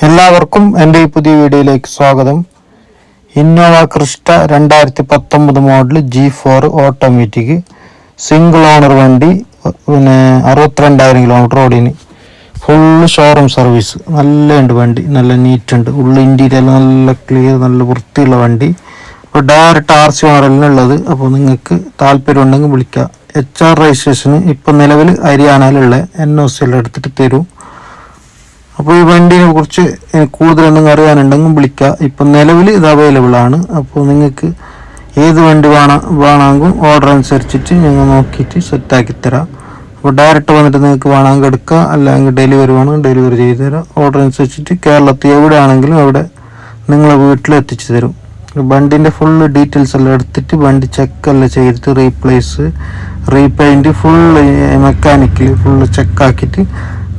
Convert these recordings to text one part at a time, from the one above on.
എല്ലാവർക്കും എൻ്റെ ഈ പുതിയ വീഡിയോയിലേക്ക് സ്വാഗതം. Innova Crysta 2019 model G4 automatic single owner വണ്ടി. 62,000 കിലോമീറ്റർ ഓടിന്. Full showroom service. നല്ല ഉണ്ട് വണ്ടി, നല്ല നീറ്റ് ഉണ്ട്. ഉള്ളിൽ ഇൻറ്റീരിയർ നല്ല ക്ലിയർ, നല്ല വൃത്തിയുള്ള വണ്ടി. അപ്പോൾ ഡയറക്റ്റ് RC ഓണറിനുള്ളത്. അപ്പോൾ നിങ്ങൾക്ക് താല്പര്യം ഉണ്ടെങ്കിൽ വിളിക്കുക. HR രജിസ്ട്രേഷന് ഇപ്പം നിലവിൽ ഹരിയാനയിലുള്ള NOC എല്ലാം എടുത്തിട്ട് തരും. അപ്പോൾ ഈ വണ്ടിനെ കുറിച്ച് കൂടുതൽ എന്തെങ്കിലും അറിയാനുണ്ടെങ്കിൽ വിളിക്കുക. ഇപ്പം നിലവിൽ ഇത് അവൈലബിൾ ആണ്. അപ്പോൾ നിങ്ങൾക്ക് ഏത് വണ്ടി വേണമെങ്കിലും ഓർഡർ അനുസരിച്ചിട്ട് ഞങ്ങൾ നോക്കിയിട്ട് സെറ്റാക്കി തരാം. അപ്പോൾ ഡയറക്റ്റ് വന്നിട്ട് നിങ്ങൾക്ക് വേണമെങ്കിൽ എടുക്കുക, അല്ലെങ്കിൽ ഡെലിവറി വേണമെങ്കിൽ ഡെലിവറി ചെയ്ത് തരാം. ഓർഡർ അനുസരിച്ചിട്ട് കേരളത്തിൽ എവിടെയാണെങ്കിലും അവിടെ നിങ്ങളെ വീട്ടിൽ എത്തിച്ചു തരും. വണ്ടീൻ്റെ ഫുള്ള് ഡീറ്റെയിൽസ് എല്ലാം എടുത്തിട്ട് വണ്ടി ചെക്കെല്ലാം ചെയ്തിട്ട് replace, repaint, full mechanically full ചെക്കാക്കിയിട്ട്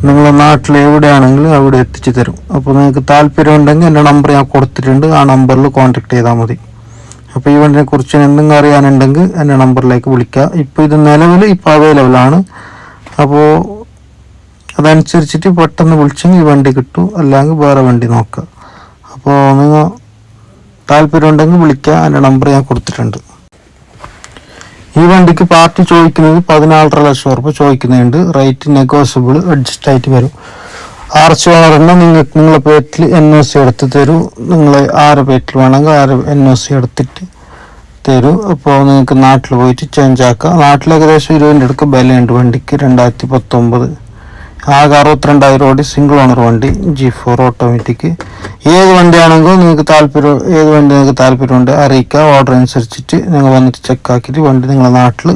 നിങ്ങളെ നാട്ടിൽ എവിടെയാണെങ്കിലും അവിടെ എത്തിച്ചു തരും. അപ്പോൾ നിങ്ങൾക്ക് താല്പര്യം ഉണ്ടെങ്കിൽ എൻ്റെ നമ്പർ ഞാൻ കൊടുത്തിട്ടുണ്ട്, ആ നമ്പറിൽ കോൺടാക്ട് ചെയ്താൽ മതി. അപ്പോൾ ഈ വണ്ടിനെ കുറിച്ച് എന്തെങ്കിലും അറിയാനുണ്ടെങ്കിൽ എൻ്റെ നമ്പറിലേക്ക് വിളിക്കുക. ഇപ്പോൾ ഇത് നിലവിൽ ഇപ്പോൾ അവൈലബിൾ ആണ്. അപ്പോൾ അതനുസരിച്ചിട്ട് പെട്ടെന്ന് വിളിച്ചെങ്കിൽ ഈ വണ്ടി കിട്ടും, അല്ലെങ്കിൽ വേറെ വണ്ടി നോക്കുക. അപ്പോൾ നിങ്ങൾ താല്പര്യം ഉണ്ടെങ്കിൽ വിളിക്കുക, എൻ്റെ നമ്പർ ഞാൻ കൊടുത്തിട്ടുണ്ട്. ഈ വണ്ടിക്ക് പാർട്ടി ചോദിക്കുന്നത് 14.5 ലക്ഷം രൂപ ചോദിക്കുന്നുണ്ട്. റേറ്റ് നെഗോഷ്യബിൾ, അഡ്ജസ്റ്റ് ആയിട്ട് വരും. RC ഓണറിന് നിങ്ങളെ പേരിൽ NOC എടുത്ത് തരൂ. നിങ്ങൾ ആരുടെ പേരിൽ വേണമെങ്കിൽ ആര് NOC എടുത്തിട്ട് തരൂ. അപ്പോൾ നിങ്ങൾക്ക് നാട്ടിൽ പോയിട്ട് ചേഞ്ച് ആക്കാം. നാട്ടിൽ ഏകദേശം 20 അടുക്ക് വിലയുണ്ട് വണ്ടിക്ക്. 2019 ആകെ 62,000 ഓടി സിംഗിൾ ഓണർ വണ്ടി G4 ഓട്ടോമാറ്റിക്. ഏത് വണ്ടിയാണെങ്കിലും നിങ്ങൾക്ക് താല്പര്യമുണ്ട് അറിയിക്കുക. ഓർഡർ അനുസരിച്ചിട്ട് നിങ്ങൾ വന്നിട്ട് ചെക്കാക്കിയിട്ട് വണ്ടി നിങ്ങളുടെ നാട്ടിൽ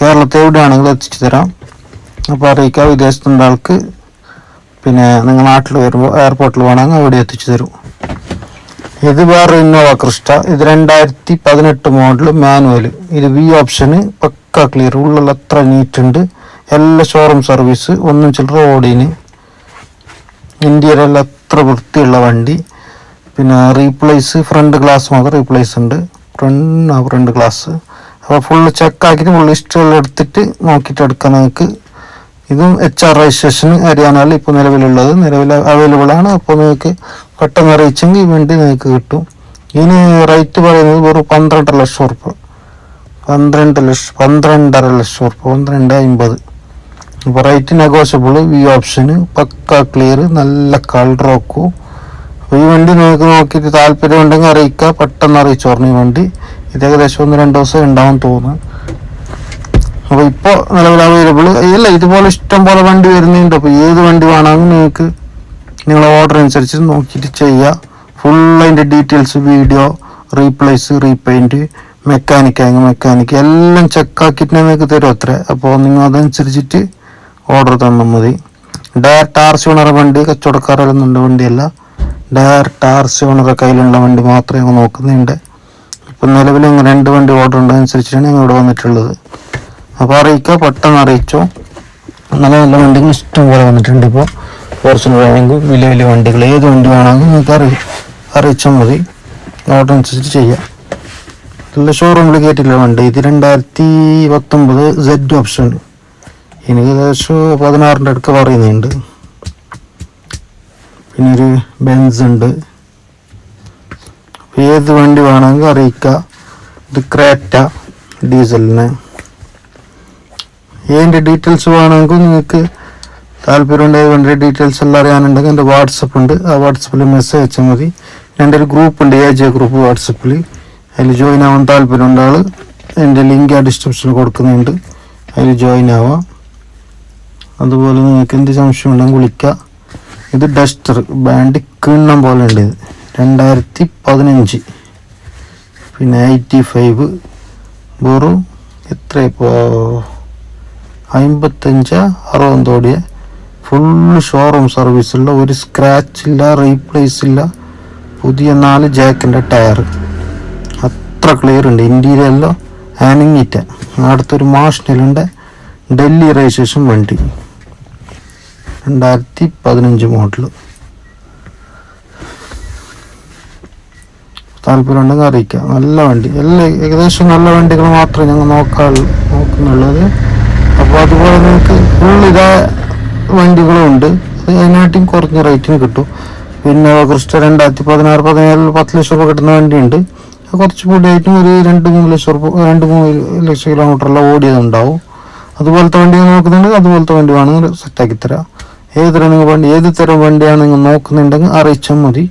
കേരളത്തിൽ എവിടെയാണെങ്കിലും എത്തിച്ചു തരാം. അപ്പോൾ അറിയിക്കുക. വിദേശത്തുള്ള ആൾക്ക് പിന്നെ നിങ്ങൾ നാട്ടിൽ വരുമ്പോൾ എയർപോർട്ടിൽ വേണമെങ്കിൽ അവിടെ എത്തിച്ചു തരും. ഇത് വേറെ ഇന്നോവ ക്രിസ്റ്റ. ഇത് 2018 മോഡൽ മാനുവൽ. ഇത് V ഓപ്ഷന് പക്ക ക്ലിയർ. ഉള്ളിൽ അത്ര നീറ്റ് ഉണ്ട്. എല്ലാ ഷോറൂം സർവീസ്. ഒന്നും ചില്ലറ ഓടിന്. ഇന്ത്യയിലെല്ലാം അത്ര വൃത്തിയുള്ള വണ്ടി. പിന്നെ റീപ്ലേസ് ഫ്രണ്ട് ഗ്ലാസ് മാത്രം റീപ്ലേസ് ഉണ്ട്. Front glass. അപ്പോൾ ഫുള്ള് ചെക്കാക്കിയിട്ട് ഫുള്ള് ഹിസ്റ്ററിയെല്ലാം എടുത്തിട്ട് നോക്കിയിട്ട് എടുക്കാം നിങ്ങൾക്ക്. ഇതും HR രജിസ്ട്രേഷൻ ഹരിയാനയിൽ ഇപ്പോൾ നിലവിൽ അവൈലബിൾ ആണ്. അപ്പോൾ നിങ്ങൾക്ക് പെട്ടെന്ന് അറിയിച്ചെങ്കിൽ ഈ വണ്ടി നിങ്ങൾക്ക് കിട്ടും. ഇനി റേറ്റ് പറയുന്നത് വെറും 12 ലക്ഷം രൂപ. 12.5 ലക്ഷം രൂപ, 12.50. ഇപ്പോൾ റേറ്റ് നെഗോഷ്യബിൾ. V ഓപ്ഷന് പക്ക ക്ലിയർ, നല്ല കളർ നോക്കൂ. അപ്പോൾ ഈ വണ്ടി നിങ്ങൾക്ക് നോക്കിയിട്ട് താല്പര്യം ഉണ്ടെങ്കിൽ അറിയിക്കുക. പെട്ടെന്ന് അറിയിച്ചു പറഞ്ഞു. ഈ വണ്ടി ഇത് ഏകദേശം 1-2 ദിവസം ഉണ്ടാവും തോന്നുന്നു. അപ്പോൾ ഇപ്പോൾ നിലവിൽ അവൈലബിൾ ഇല്ല. ഇതുപോലെ ഇഷ്ടം പോലെ വണ്ടി വരുന്നുണ്ട്. അപ്പോൾ ഏത് വണ്ടി വേണമെങ്കിൽ നിങ്ങൾക്ക് നിങ്ങളെ ഓർഡർ അനുസരിച്ച് നോക്കിയിട്ട് ചെയ്യുക. ഫുൾ അതിൻ്റെ details, video, replace, repaint, mechanic എല്ലാം ചെക്കാക്കിയിട്ട് നിങ്ങൾക്ക് തരും അത്ര. അപ്പോൾ നിങ്ങൾ അതനുസരിച്ചിട്ട് ഓർഡർ തന്നാൽ മതി. ഡയറക്റ്റ് RC ഓണർ വണ്ടി കച്ചവടക്കാരൊന്നുണ്ട് വണ്ടിയല്ല. ഡയറക്റ്റ് RC ഓണറുടെ കയ്യിലുള്ള വണ്ടി മാത്രമേ ഞങ്ങൾ നോക്കുന്നുണ്ട്. ഇപ്പം നിലവിൽ 2 വണ്ടി ഓർഡർ ഉണ്ടതനുസരിച്ചിട്ടാണ് ഞങ്ങൾ ഇവിടെ വന്നിട്ടുള്ളത്. അപ്പോൾ അറിയിക്കുക, പെട്ടെന്ന് അറിയിച്ചോ. നല്ല നല്ല വണ്ടികൾ ഇഷ്ടം പോലെ വന്നിട്ടുണ്ട്. ഇപ്പോൾ ഫോർച്യൂണർ വേണമെങ്കിൽ വലിയ വണ്ടികൾ ഏത് വണ്ടി വേണമെങ്കിൽ നിങ്ങൾക്ക് അറിയിച്ചാൽ മതി. ഓർഡർ അനുസരിച്ച് ചെയ്യാം. നല്ല ഷോറൂമിൽ കയറ്റില്ല വണ്ടി. ഇത് 2019 Z ഓപ്ഷൻ. എനിക്ക് ഏകദേശം 16 അടുത്ത് പറയുന്നുണ്ട്. പിന്നെ ഒരു ബെൻസ് ഉണ്ട്. ഏത് വണ്ടി വേണമെങ്കിൽ അറിയിക്കുക. ഇത് ക്രേറ്റ ഡീസലിന്. ഏതിൻ്റെ ഡീറ്റെയിൽസ് വേണമെങ്കിൽ നിങ്ങൾക്ക് താല്പര്യമുണ്ടെങ്കിൽ വണ്ടിയുടെ ഡീറ്റെയിൽസ് എല്ലാം അറിയാനുണ്ടെങ്കിൽ എൻ്റെ വാട്സപ്പ് ഉണ്ട്. ആ വാട്സപ്പിൽ മെസ്സേജ് അയച്ചാൽ മതി. എൻ്റെ ഒരു ഗ്രൂപ്പ് ഉണ്ട്, AJ ഗ്രൂപ്പ് വാട്സപ്പിൽ. അതിൽ ജോയിൻ ആവാൻ താല്പര്യമുള്ള ആൾ എൻ്റെ ലിങ്ക് ആ ഡിസ്ക്രിപ്ഷനിൽ കൊടുക്കുന്നുണ്ട്. അതിൽ ജോയിൻ ആവാം. അതുപോലെ നിങ്ങൾക്ക് എന്ത് സംശയം ഉണ്ടെങ്കിൽ വിളിക്കുക. ഇത് ഡസ്റ്റർ ബാൻഡ് കിണ്ണം പോലെ ഉണ്ട്. ഇത് 2015. പിന്നെ 85 വെറും എത്ര ഇപ്പോൾ 55-60 ഓടിയ ഫുള്ള് ഷോറൂം സർവീസുള്ള, ഒരു സ്ക്രാച്ച് ഇല്ല, റീപ്ലേസ് ഇല്ല. പുതിയ 4 ജാക്കിൻ്റെ ടയർ. അത്ര ക്ലിയർ ഉണ്ട്. ഇൻറ്റീരിയറെല്ലാം ഹാനിങ്ങിറ്റ. അടുത്തൊരു മാഷനിലുണ്ട്. ഡൽഹി രജിസ്ട്രേഷൻ വണ്ടി. 2015 മോഡൽ. താല്പര്യം ഉണ്ടെങ്കിൽ അറിയിക്കുക. നല്ല വണ്ടി. ഏകദേശം നല്ല വണ്ടികൾ മാത്രമേ ഞങ്ങൾ നോക്കുന്നുള്ളത്. അപ്പോൾ അതുപോലെ നിങ്ങൾക്ക് ഫുൾ ഇതാ വണ്ടികളും ഉണ്ട്. അതിനായിട്ടും കുറഞ്ഞ റേറ്റിന് കിട്ടും. പിന്നെ ക്രിസ്റ്റ 2016-17 10 ലക്ഷം രൂപ കിട്ടുന്ന വണ്ടിയുണ്ട്. കുറച്ച് പൊടിയായിട്ടും ഒരു 2-3 ലക്ഷം രൂപ 2-3 ലക്ഷം കിലോമീറ്ററെല്ലാം ഓടിയതുണ്ടാവും. അതുപോലത്തെ വണ്ടി നോക്കുന്നുണ്ടെങ്കിൽ അതുപോലത്തെ വണ്ടി വേണമെങ്കിൽ സെറ്റാക്കി തരാം. ഏത് തരം വണ്ടിയാണ് നിങ്ങൾ നോക്കുന്നുണ്ടെങ്കിൽ അറിയിച്ചാൽ മതി.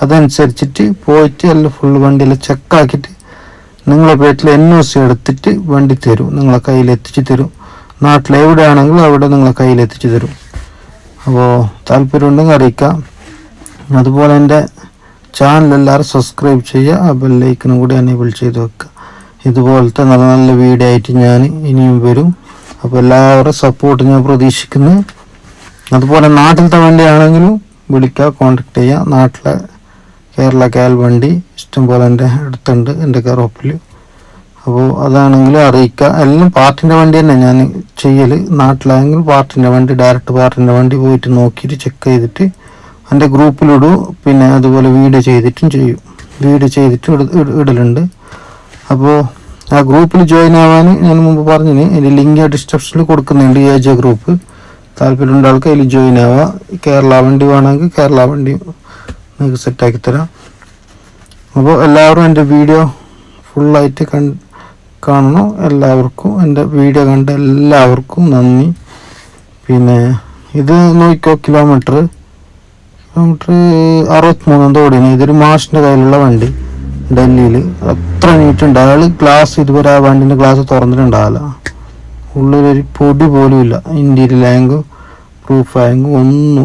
അതനുസരിച്ചിട്ട് പോയിട്ട് എല്ലാം ഫുള്ള് വണ്ടിയെല്ലാം ചെക്കാക്കിയിട്ട് നിങ്ങളെ പേരിൽ NOC എടുത്തിട്ട് വണ്ടി തരും, നിങ്ങളെ കയ്യിൽ എത്തിച്ച് തരും. നാട്ടിൽ എവിടെയാണെങ്കിലും അവിടെ നിങ്ങളെ കയ്യിൽ എത്തിച്ച് തരും. അപ്പോൾ താല്പര്യം ഉണ്ടെങ്കിൽ അറിയിക്കാം. അതുപോലെ എൻ്റെ ചാനൽ എല്ലാവരും സബ്സ്ക്രൈബ് ചെയ്യുക, ആ ബെല്ലൈക്കനും കൂടി എനേബിൾ ചെയ്ത് വെക്കുക. ഇതുപോലത്തെ നല്ല നല്ല വീഡിയോ ആയിട്ട് ഞാൻ ഇനിയും വരും. അപ്പോൾ എല്ലാവരും സപ്പോർട്ട് ഞാൻ പ്രതീക്ഷിക്കുന്നു. അതുപോലെ നാട്ടിലത്തെ വണ്ടിയാണെങ്കിലും വിളിക്കുക, കോൺടാക്ട് ചെയ്യുക. നാട്ടിലെ കേരള കാൽ വണ്ടി ഇഷ്ടംപോലെ എൻ്റെ അടുത്തുണ്ട്, എൻ്റെ കെയറോപ്പിൽ. അപ്പോൾ അതാണെങ്കിലും അറിയിക്കുക. എല്ലാം പാർട്ടിൻ്റെ വണ്ടി തന്നെ ഞാൻ ചെയ്യൽ. നാട്ടിലാണെങ്കിൽ പാർട്ടിൻ്റെ വണ്ടി, ഡയറക്റ്റ് പാർട്ടിൻ്റെ വണ്ടി പോയിട്ട് നോക്കിയിട്ട് ചെക്ക് ചെയ്തിട്ട് എൻ്റെ ഗ്രൂപ്പിലിടും. പിന്നെ അതുപോലെ വീഡിയോ ചെയ്തിട്ടും ചെയ്യും, വീഡിയോ ചെയ്തിട്ട് ഇടലുണ്ട്. അപ്പോൾ ആ ഗ്രൂപ്പിൽ ജോയിൻ ആവാൻ ഞാൻ മുമ്പ് പറഞ്ഞിന്, അതിൻ്റെ ലിങ്ക് ഡിസ്ക്രിപ്ഷനിൽ കൊടുക്കുന്നുണ്ട്. AJ group. താല്പര്യമുള്ള ആൾക്ക് അതിൽ ജോയിൻ ആവാം. കേരള വണ്ടി വേണമെങ്കിൽ കേരള വണ്ടി നിങ്ങൾക്ക് സെറ്റാക്കി തരാം. അപ്പോൾ എല്ലാവരും എൻ്റെ വീഡിയോ ഫുള്ളായിട്ട് കാണണം. എല്ലാവർക്കും എൻ്റെ വീഡിയോ കണ്ട എല്ലാവർക്കും നന്ദി. പിന്നെ ഇത് നോക്കിക്കോ, കിലോമീറ്റർ 63 ഓടിന്. ഇതൊരു മാഷിൻ്റെ കയ്യിലുള്ള വണ്ടി, ഡൽഹിയിൽ. അത്ര നീറ്റുണ്ട്. അയാൾ ഗ്ലാസ് ഇതുവരെ ആ വണ്ടിൻ്റെ ഗ്ലാസ് തുറന്നിട്ടുണ്ടാവില്ല. ഉള്ളിലൊരു പൊടി പോലും ഇല്ല. ഇൻറ്റീരിയൽ ആയെങ്കിൽ പ്രൂഫ് ആയെങ്കിൽ ഒന്നും